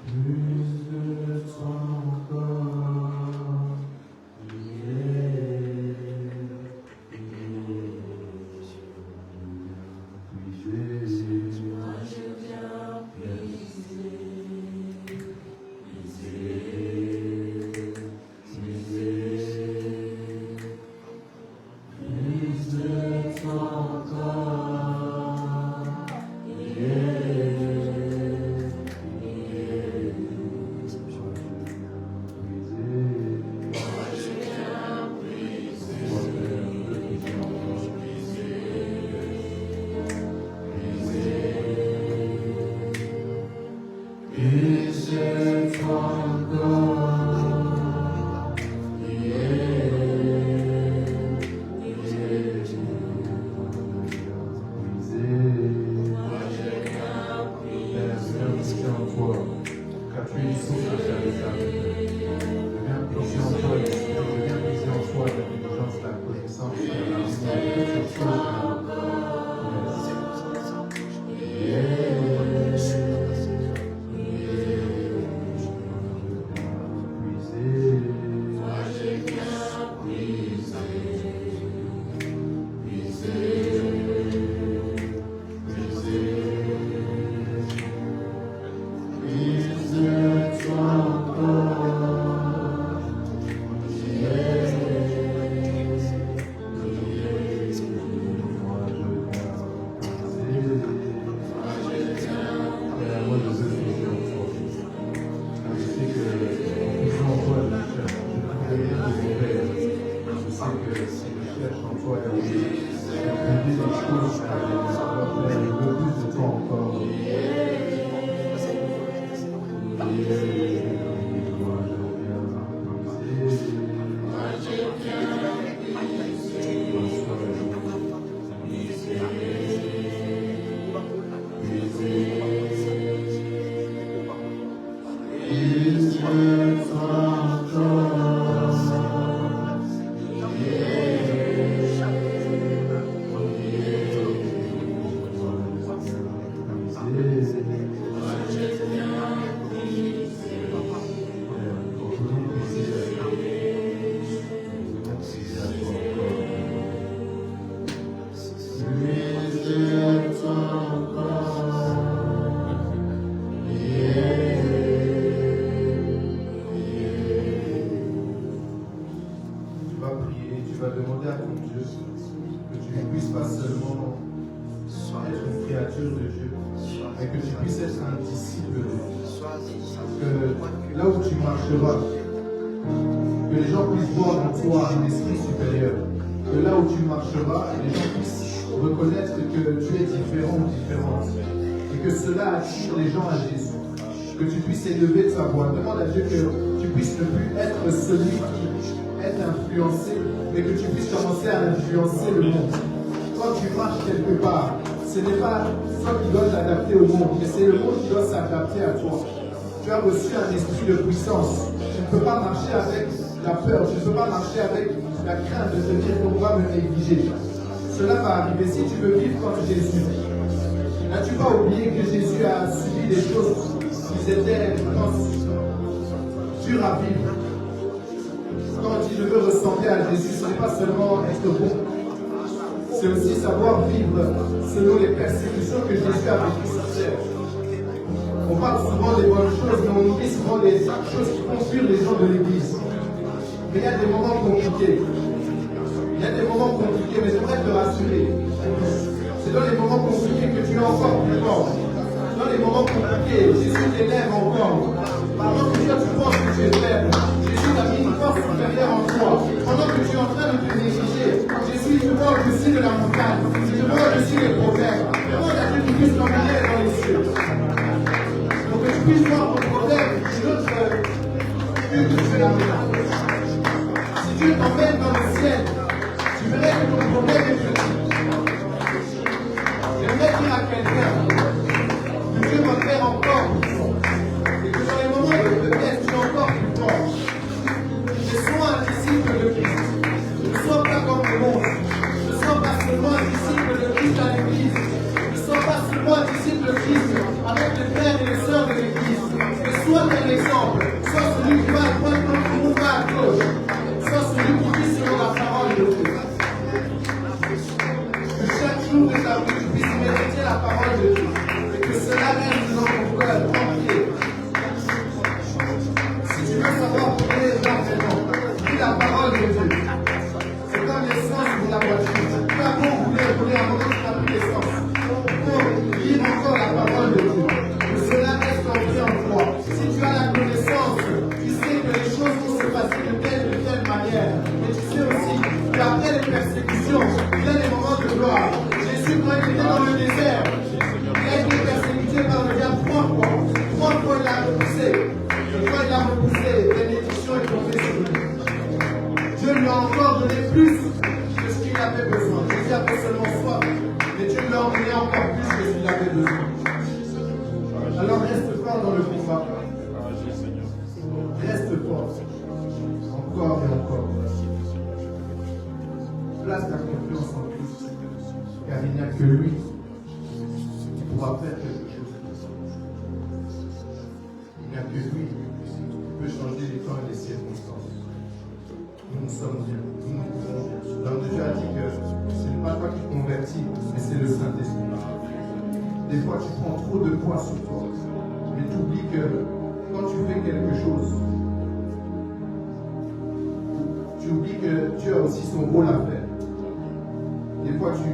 plus de toi encore, Is vas demander à ton Dieu que tu ne puisses pas seulement être une créature de Dieu, mais que tu puisses être un disciple de Dieu. Que là où tu marcheras, que les gens puissent voir en toi un esprit supérieur. Que là où tu marcheras, les gens puissent reconnaître que tu es différent ou différente. Et que cela attire les gens à Jésus. Que tu puisses élever ta voix. Demande à Dieu que tu puisses ne plus être celui qui est influencé, mais que tu puisses commencer à influencer le monde. Quand tu marches quelque part, ce n'est pas toi qui dois t'adapter au monde, mais c'est le monde qui doit s'adapter à toi. Tu as reçu un esprit de puissance. Tu ne peux pas marcher avec la peur, tu ne peux pas marcher avec la crainte de te dire qu'on va me négliger. Cela va arriver si tu veux vivre comme Jésus. N'as-tu pas oublié que Jésus a subi des choses qui étaient dures à vivre? Quand on dit je veux ressembler à Jésus, ce n'est pas seulement être bon, c'est aussi savoir vivre selon les persécutions que Jésus a vécues sur terre. On parle souvent des bonnes choses, mais on oublie souvent des choses qui font fuir les gens de l'église. Mais il y a des moments compliqués. Il y a des moments compliqués, mais j'aimerais te rassurer. C'est dans les moments compliqués que tu es encore plus fort. Dans les moments compliqués, Jésus t'élève encore. Pendant que toi tu penses que tu es faible, Jésus a mis une force supérieure en toi. Pendant que tu es en train de te négliger, Jésus te voit au-dessus de la montagne. Il te voit au-dessus des problèmes. Demande à Dieu qu'il puisse t'emmener dans les cieux. Pour que tu puisses voir ton problème d'une autre vue que tu l'as maintenant. Si Dieu t'emmène dans le ciel, tu verrais que ton problème est petit. J'aimerais dire à quelqu'un que Dieu va faire encore plus fort. Et que dans les moments de faiblesse, tu es encore plus fort. Ne sois un disciple de Christ. Ne sois pas comme le monde. Ne sois pas seulement un disciple de Christ à l'église. Ne sois pas seulement un disciple de Christ avec les frères et les sœurs de l'église. Mais sois un exemple. Sois celui qui va à droite quand tout le monde va à gauche. Sois celui qui vit selon la parole de Dieu. Que chaque jour de ta vie, tu puisses méditer la parole de Dieu. Et que cela reste dans ton cœur entier. Si tu veux savoir pourquoi les gens lis la parole de Dieu. C'est comme l'essence pour la voiture. Tu as beau rouler à un moment où tu n'as plus d'essence. Pour lire encore la parole de Dieu. Que cela reste ancré en toi. Si tu as la connaissance, tu sais que les choses vont se passer de telle manière. Mais tu sais aussi qu'après les persécutions, il y a des moments de gloire. Jésus, quand il était dans le désert, il a été persécuté par le diable 3 fois. 3 fois il l'a repoussé. Et quand il l'a repoussé, bénédiction est tombée sur lui. Dieu lui a encore donné plus que ce qu'il avait besoin. Jésus avait seulement soif, mais Dieu lui a donné encore plus que ce qu'il avait besoin. Alors reste fort dans le combat. Reste fort. Encore et encore. Place ta confiance en Christ, car il n'y a que lui qui pourra faire quelque chose. Il n'y a que lui qui peut changer les temps et les circonstances. Nous sommes bien, nous pouvons bien. L'homme de Dieu a dit que ce n'est pas toi qui convertis, mais c'est le Saint-Esprit. Des fois, tu prends trop de poids sur toi, mais tu oublies que quand tu fais quelque chose, tu oublies que Dieu a aussi son rôle à faire. Des fois, tu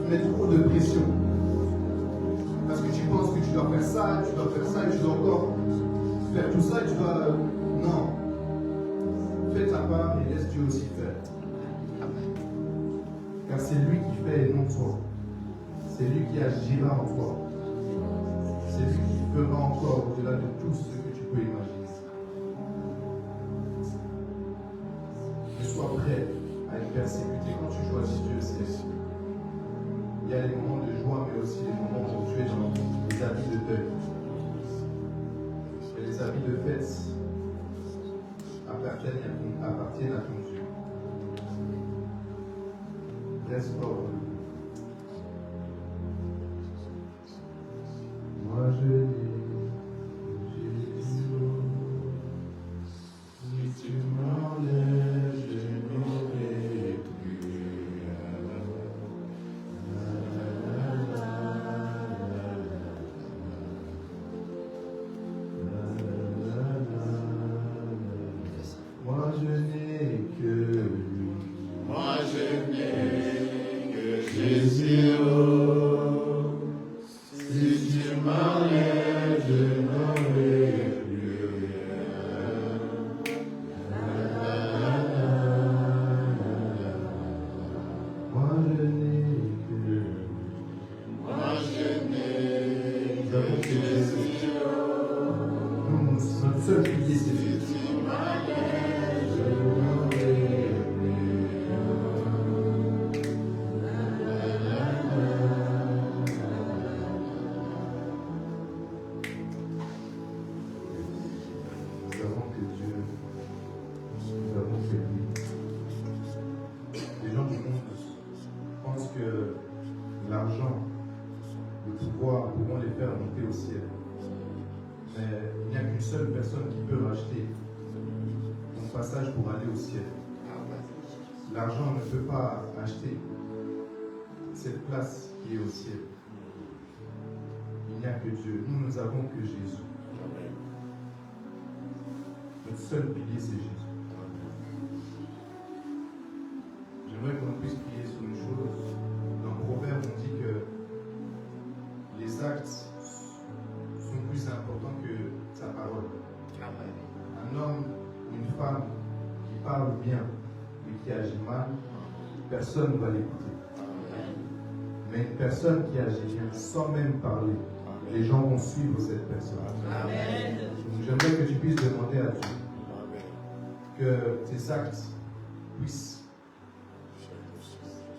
mets trop de pression. Parce que tu penses que tu dois faire ça, et tu dois encore faire tout ça, et tu dois... Non. Fais ta part et laisse Dieu aussi faire. Car c'est lui qui fait et non toi. C'est lui qui agira en toi. C'est lui qui fera encore au-delà de tout ce que tu peux imaginer. Mais sois prêt à être persécuté quand tu choisis Dieu. Il y a les moments de joie, mais aussi les moments où tu es dans les habits de deuil. Et les habits de fête appartiennent à ton Dieu. Reste fort. Moi je dis, Jésus, si tu m'enlèves, je n'aurai plus rien. Moi je n'ai que lui. ciel. L'argent ne peut pas acheter cette place qui est au ciel. Il n'y a que Dieu. Nous avons que Jésus. Notre seul pilier, c'est Jésus. J'aimerais qu'on puisse prier sur une chose. Dans Proverbe, on dit que les actes sont plus importants que sa parole. Un homme ou une femme qui parle bien mais qui agit mal, personne ne va l'écouter. Mais une personne qui agit bien sans même parler, les gens vont suivre cette personne. Donc j'aimerais que tu puisses demander à Dieu que tes actes puissent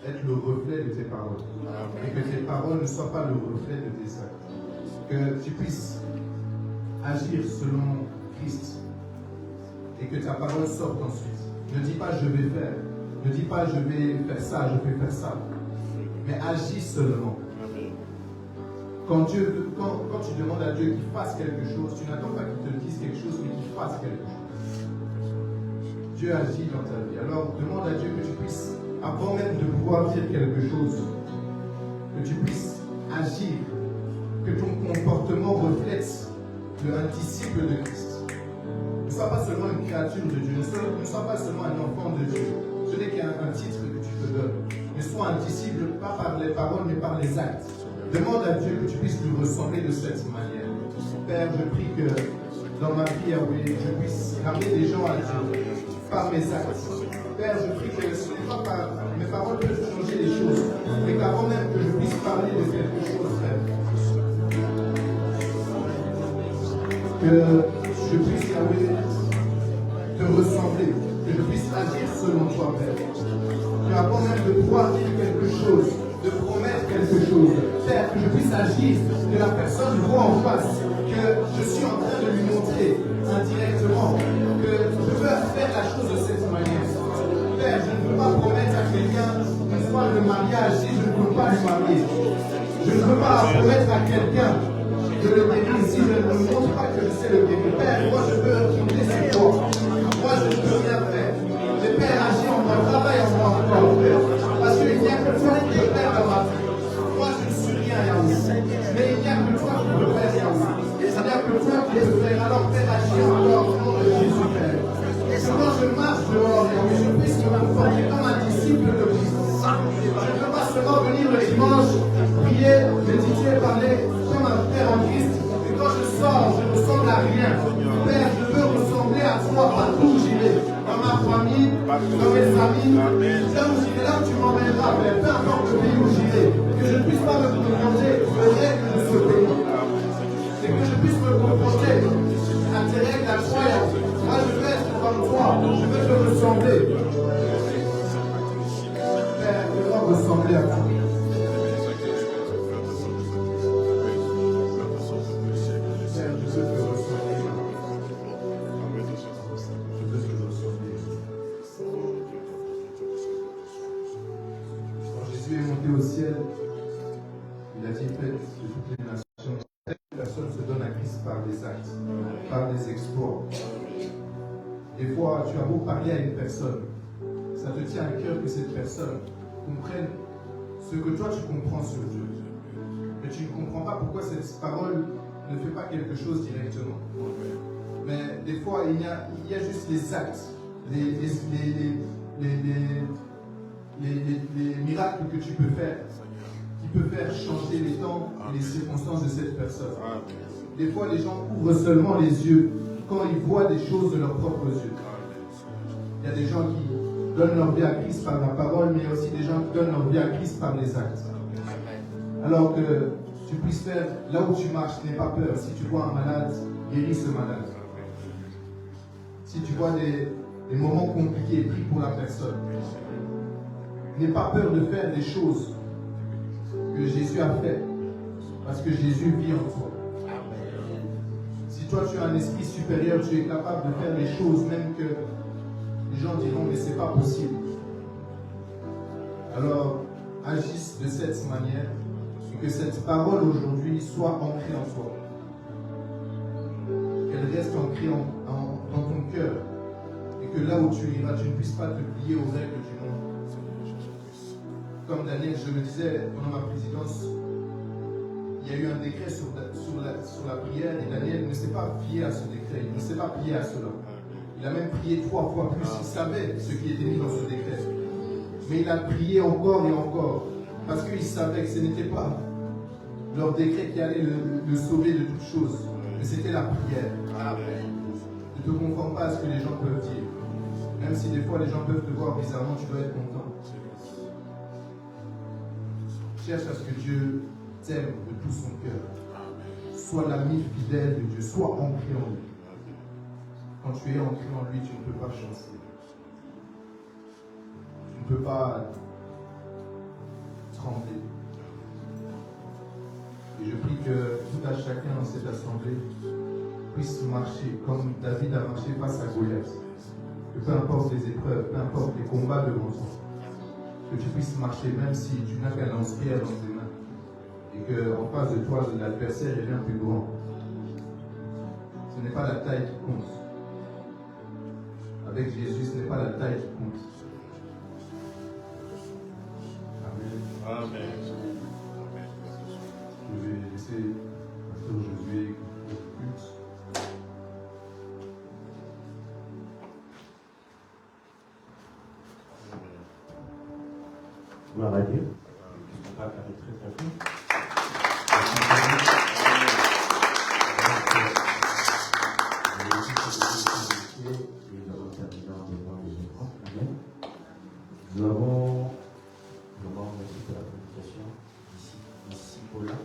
être le reflet de tes paroles. Et que tes paroles ne soient pas le reflet de tes actes. Que tu puisses agir selon Christ. Et que ta parole sorte ensuite. Ne dis pas je vais faire. Ne dis pas je vais faire ça, je vais faire ça. Mais agis seulement. Quand tu demandes à Dieu qu'il fasse quelque chose, tu n'attends pas qu'il te dise quelque chose, mais qu'il fasse quelque chose. Dieu agit dans ta vie. Alors demande à Dieu que tu puisses, avant même de pouvoir dire quelque chose, que tu puisses agir, que ton comportement reflète un disciple de Christ. Ne sois pas seulement une créature de Dieu, ne sois pas seulement un enfant de Dieu. Ce n'est qu'un titre que tu te donnes. Mais sois un disciple, pas par les paroles, mais par les actes. Demande à Dieu que tu puisses lui ressembler de cette manière. Père, je prie que dans ma vie, je puisse ramener des gens à Dieu par mes actes. Père, je prie que ce n'est pas par mes paroles peuvent changer les choses, mais qu'avant même que je puisse parler de quelque chose, Père, que je puisse, Yahweh, te ressembler, que je puisse agir selon toi, Père. Que avant même de pouvoir dire quelque chose, de promettre quelque chose, Père, que je puisse agir, que la personne voit en face, que je suis en train de lui montrer indirectement que je veux faire la chose de cette manière. Père, je ne veux pas promettre à quelqu'un une fois le mariage si je ne veux pas le marier. Je ne veux pas promettre à quelqu'un de le guérir si je ne me montre pas que je sais le guérir. Père, moi je veux quitter cette voie. Moi je ne peux rien faire. Mais Père, agis en moi, travaille en moi encore, Père. Parce qu'il n'y a que toi qui peux faire dans ma vie. Moi je ne suis rien, Yahweh. Mais il n'y a que toi qui peux faire, Yahweh. Il n'y a que toi qui peux faire. Alors Père, agis encore au nom de Jésus, Père. Et que quand je marche dehors, Yahweh, je puisse me comporter comme un disciple de Christ. Je ne peux pas seulement venir le dimanche, prier, méditer, parler comme un frère en Christ. Et quand je sors, je ne ressemble à rien. Père, je veux ressembler à toi partout où j'irai. Dans ma famille, dans mes amis, là où j'irai, là où tu m'emmèneras, Père. Peu importe le pays où j'irai. Que je ne puisse pas me confronter aux règles de ce pays. Et que je puisse me confronter à tes règles incroyables. Moi, je veux être comme toi. Je veux te ressembler. Père, je veux ressembler à toi. Au ciel, il a dit faites de toutes les nations. Cette personne se donne à Christ par des actes, par des exploits. Des fois, tu as beau parler à une personne, ça te tient à cœur que cette personne comprenne ce que toi tu comprends sur Dieu. Mais tu ne comprends pas pourquoi cette parole ne fait pas quelque chose directement. Mais des fois, il y a juste les actes, les miracles que tu peux faire, qui peuvent faire changer les temps et les circonstances de cette personne. Des fois, les gens ouvrent seulement les yeux quand ils voient des choses de leurs propres yeux. Il y a des gens qui donnent leur vie à Christ par la parole, mais il y a aussi des gens qui donnent leur vie à Christ par les actes. Alors que tu puisses faire, là où tu marches, n'aie pas peur. Si tu vois un malade, guéris ce malade. Si tu vois des moments compliqués, prie pour la personne. N'aie pas peur de faire des choses que Jésus a fait, parce que Jésus vit en toi. Si toi tu as un esprit supérieur, tu es capable de faire des choses même que les gens diront mais c'est pas possible. Alors agisse de cette manière et que cette parole aujourd'hui soit ancrée en toi. Qu'elle reste ancrée dans ton cœur et que là où tu iras, tu ne puisses pas te plier aux règles du monde. Comme Daniel, je le disais pendant ma présidence, il y a eu un décret sur la prière et Daniel ne s'est pas plié à ce décret, il ne s'est pas plié à cela. Il a même prié 3 fois plus, il savait ce qui était mis dans ce décret. Mais il a prié encore et encore, parce qu'il savait que ce n'était pas leur décret qui allait le sauver de toutes choses, mais c'était la prière. Ne te conforme pas à ce que les gens peuvent dire. Même si des fois les gens peuvent te voir bizarrement, tu dois être content. Cherche à ce que Dieu t'aime de tout son cœur. Sois l'ami fidèle de Dieu, sois ancré en lui. Quand tu es ancré en lui, tu ne peux pas chancer. Tu ne peux pas trembler. Et je prie que tout à chacun dans cette assemblée puisse marcher comme David a marché face à Goliath. Que peu importe les épreuves, peu importe les combats devant toi, que tu puisses marcher même si tu n'as qu'un lance-pierre dans tes mains. Et qu'en face de toi, l'adversaire est bien plus grand. Ce n'est pas la taille qui compte. Avec Jésus, ce n'est pas la taille qui compte. Amen. Amen. Je vais laisser Pasteur Josué le culte. Gloire à Dieu. On va faire très très vite. Nous avons, je vous remercie pour la communication, ici Paula.